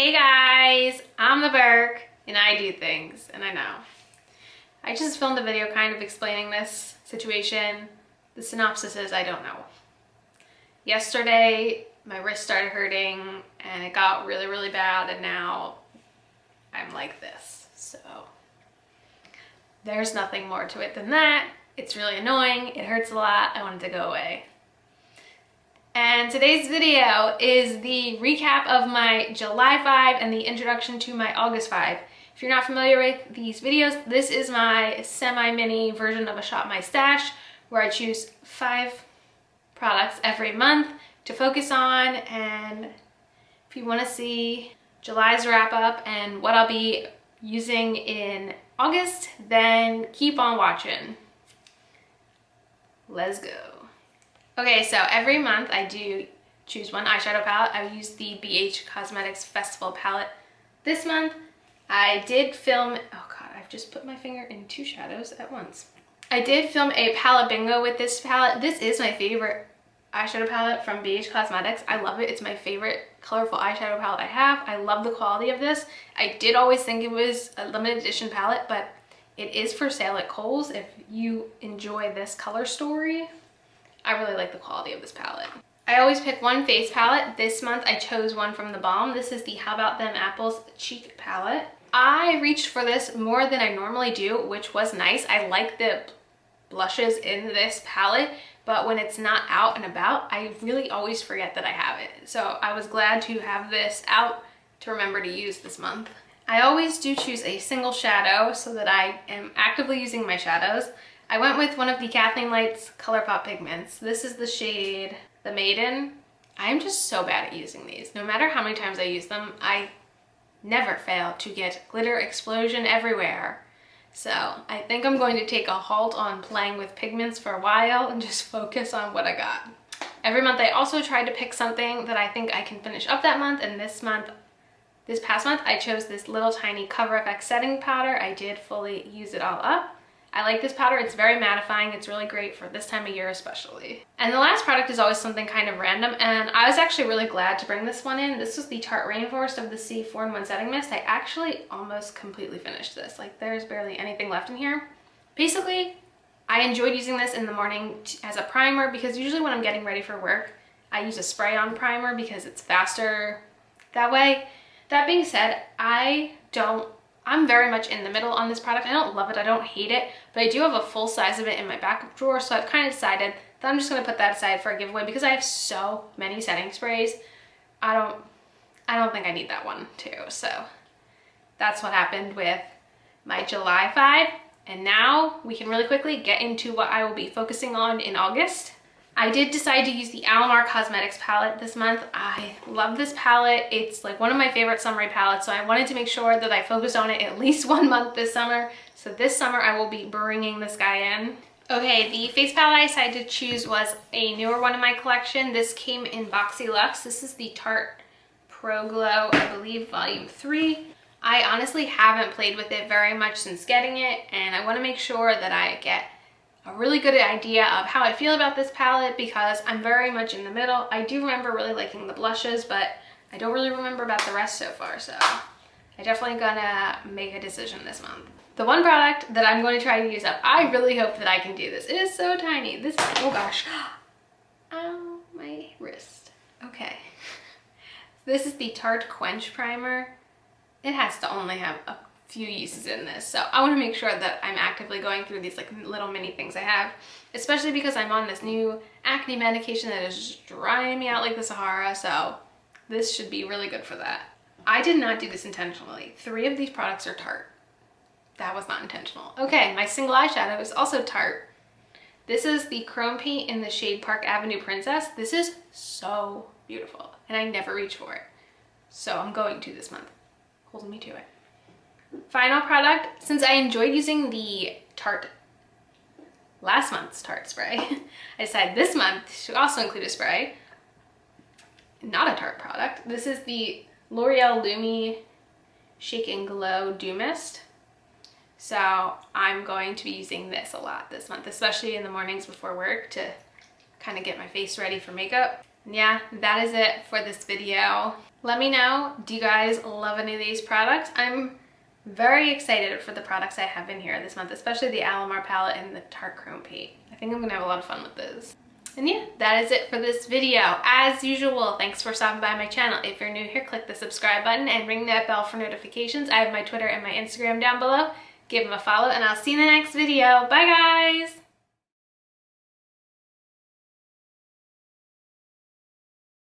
Hey guys, I'm the Burke and I do things, and I know. I just filmed a video kind of explaining this situation. The synopsis is I don't know. Yesterday, my wrist started hurting and it got really bad, and now I'm like this. So there's nothing more to it than that. It's really annoying. It hurts a lot. I want it to go away. And today's video is the recap of my July 5 and the introduction to my August 5. If you're not familiar with these videos, this is my semi-mini version of a Shop My Stash, where I choose 5 products every month to focus on. And if you want to see July's wrap up and what I'll be using in August, then keep on watching. Let's go. Okay, so every month I do choose one eyeshadow palette. I use the BH Cosmetics Festival palette. This month I did film, oh god, I've just put my finger in 2 shadows at once. I did film a palette bingo with this palette. This is my favorite eyeshadow palette from BH Cosmetics. I love it. It's my favorite colorful eyeshadow palette I have. I love the quality of this. I did always think it was a limited edition palette, but it is for sale at Kohl's if you enjoy this color story. I really like the quality of this palette. I always pick one face palette. This month I chose one from The Balm. This is the How About Them Apples Cheek Palette. I reached for this more than I normally do, which was nice. I like the blushes in this palette, but when it's not out and about, I really always forget that I have it. So I was glad to have this out to remember to use this month. I always do choose a single shadow so that I am actively using my shadows. I went with one of the Kathleen Light's ColourPop pigments. This is the shade The Maiden. I'm just so bad at using these. No matter how many times I use them, I never fail to get glitter explosion everywhere. So I think I'm going to take a halt on playing with pigments for a while and just focus on what I got. Every month I also try to pick something that I think I can finish up that month, and this past month I chose this little tiny Cover FX setting powder. I did fully use it all up. I like this powder. It's very mattifying. It's really great for this time of year especially. And the last product is always something kind of random, and I was actually really glad to bring this one in. This was the Tarte Rainforest of the Sea 4-in-1 Setting Mist. I actually almost completely finished this. Like, there's barely anything left in here. Basically, I enjoyed using this in the morning as a primer, because usually when I'm getting ready for work, I use a spray-on primer because it's faster that way. That being said, I'm very much in the middle on this product. I don't love it, I don't hate it, but I do have a full size of it in my backup drawer, so I've kind of decided that I'm just going to put that aside for a giveaway because I have so many setting sprays. I don't think I need that one too. So that's what happened with my July 5, and now we can really quickly get into what I will be focusing on in August. I did decide to use the Alamar Cosmetics palette this month. I love this palette. It's like one of my favorite summery palettes, so I wanted to make sure that I focused on it at least 1 month this summer. So this summer I will be bringing this guy in. Okay, the face palette I decided to choose was a newer one in my collection. This came in Boxy Luxe. This is the Tarte Pro Glow, I believe, volume 3. I honestly haven't played with it very much since getting it, and I want to make sure that I get a really good idea of how I feel about this palette because I'm very much in the middle. I do remember really liking the blushes, but I don't really remember about the rest so far, so I'm definitely gonna make a decision this month. The one product that I'm going to try to use up, I really hope that I can do this. It is so tiny. This, oh gosh. Ow, my wrist. Okay. This is the Tarte Quench Primer. It has to only have a few uses in this, so I want to make sure that I'm actively going through these like little mini things I have, especially because I'm on this new acne medication that is just drying me out like the Sahara, so this should be really good for that. I did not do this intentionally. 3 of these products are Tarte. That was not intentional. Okay, my single eyeshadow is also Tarte. This is the Chrome Paint in the shade Park Avenue Princess. This is so beautiful, and I never reach for it, so I'm going to this month. Holding me to it. Final product, since I enjoyed using the last month's Tarte spray, I decided this month to also include a spray. Not a Tarte product. This is the L'Oreal Lumi Shake and Glow Dew Mist. So I'm going to be using this a lot this month, especially in the mornings before work to kind of get my face ready for makeup. Yeah, that is it for this video. Let me know, do you guys love any of these products? I'm very excited for the products I have in here this month, especially the Alamar palette and the Tarte Chrome Paint. I think I'm gonna have a lot of fun with those. And yeah, that is it for this video. As usual, thanks for stopping by my channel. If you're new here, click the subscribe button and ring that bell for notifications. I have my Twitter and my Instagram down below. Give them a follow and I'll see you in the next video. Bye guys!